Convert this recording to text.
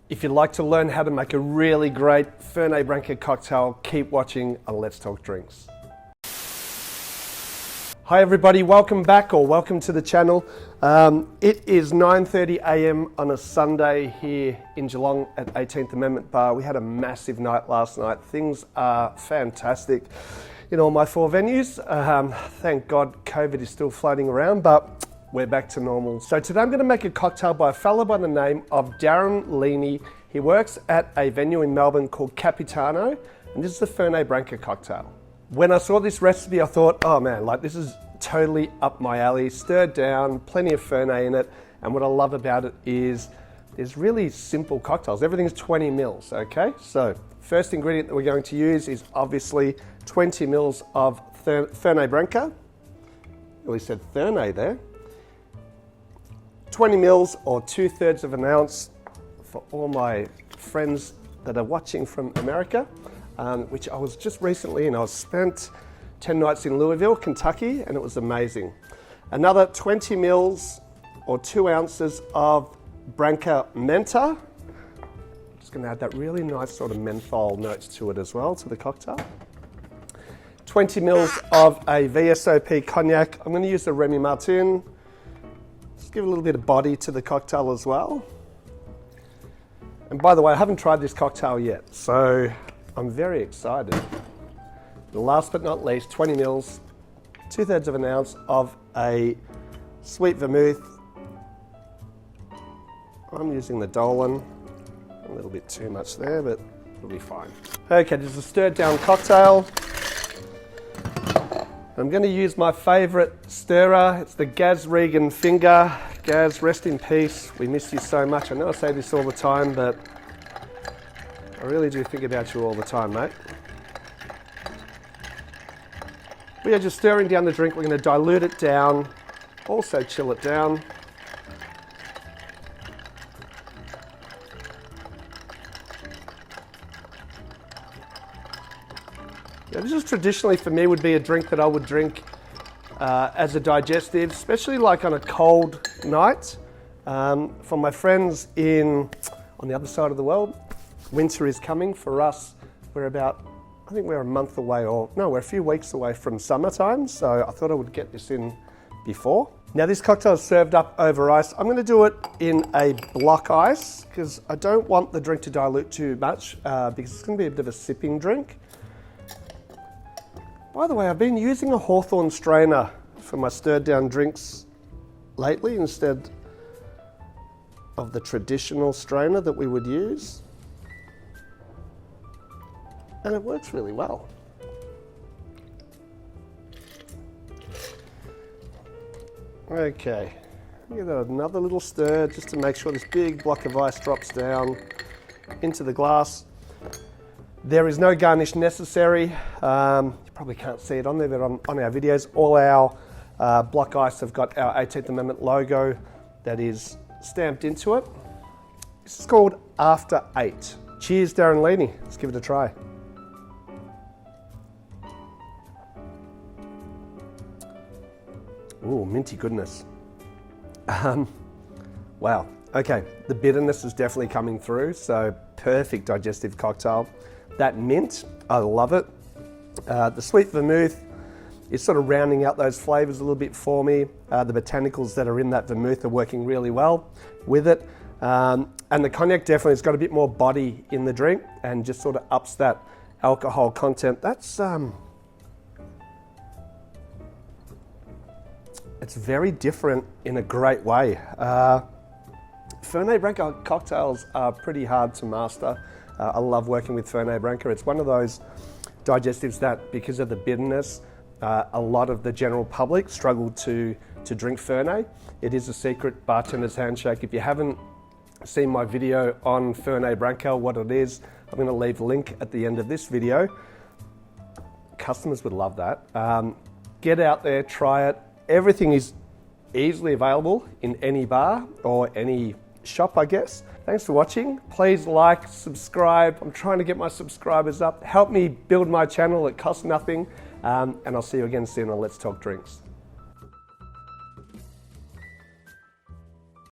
If you'd like to learn how to make a really great Fernet Branca cocktail, keep watching on Let's Talk Drinks. Hi everybody, welcome back or welcome to the channel. It is 9:30 a.m. on a Sunday here in Geelong at 18th Amendment Bar. We had a massive night last night. Things are fantastic in all my four venues. Thank God COVID is still floating around, but we're back to normal. So today I'm going to make a cocktail by a fellow by the name of Darren Leaney. He works at a venue in Melbourne called Capitano, and this is the Fernet Branca cocktail. When I saw this recipe, I thought, oh man, like this is totally up my alley. Stirred down, plenty of Fernet in it, and what I love about it is there's really simple cocktails. Everything's 20 mils, okay? So first ingredient that we're going to use is obviously 20 mils of Fernet Branca. We said Fernet there. 20 mils or 2/3 of an ounce for all my friends that are watching from America, which I was just recently in. I spent 10 nights in Louisville, Kentucky, and it was amazing. Another 20 mils or 2 ounces of Branca Menta. Just gonna add that really nice sort of menthol notes to it as well, to the cocktail. 20 mils of a Vsop Cognac. I'm gonna use the Remy Martin. Just give a little bit of body to the cocktail as well. And by the way, I haven't tried this cocktail yet, so I'm very excited. And last but not least, 20 mils, 2/3 of an ounce of a sweet vermouth. I'm using the Dolan, a little bit too much there, but it'll be fine. Okay, this is a stirred down cocktail. I'm going to use my favourite stirrer. It's the Gaz Regan Finger. Gaz, rest in peace. We miss you so much. I know I say this all the time, but I really do think about you all the time, mate. We are just stirring down the drink. We're going to dilute it down, also chill it down. Now, this is traditionally for me would be a drink that I would drink as a digestive, especially like on a cold night. For my friends on the other side of the world, winter is coming. For us, I think we're a month away, we're a few weeks away from summertime, so I thought I would get this in before. Now this cocktail is served up over ice. I'm going to do it in a block ice because I don't want the drink to dilute too much because it's going to be a bit of a sipping drink. By the way, I've been using a Hawthorn strainer for my stirred down drinks lately instead of the traditional strainer that we would use. And it works really well. Okay, give it another little stir just to make sure this big block of ice drops down into the glass. There is no garnish necessary. You probably can't see it on there, but on our videos, all our block ice have got our 18th Amendment logo that is stamped into it. This is called After 8. Cheers, Darren Leaney. Let's give it a try. Ooh, minty goodness. Wow. Okay, the bitterness is definitely coming through, so perfect digestive cocktail. That mint, I love it. The sweet vermouth is sort of rounding out those flavors a little bit for me. The botanicals that are in that vermouth are working really well with it. And the cognac definitely has got a bit more body in the drink and just sort of ups that alcohol content. It's very different in a great way. Fernet Branca cocktails are pretty hard to master. I love working with Fernet Branca. It's one of those digestives that, because of the bitterness, a lot of the general public struggle to drink Fernet. It is a secret bartender's handshake. If you haven't seen my video on Fernet Branca, what it is, I'm going to leave a link at the end of this video. Customers would love that. Get out there, try it. Everything is easily available in any bar or any shop, I guess. Thanks for watching. Please like, subscribe. I'm trying to get my subscribers up. Help me build my channel. It costs nothing. And I'll see you again soon on Let's Talk Drinks.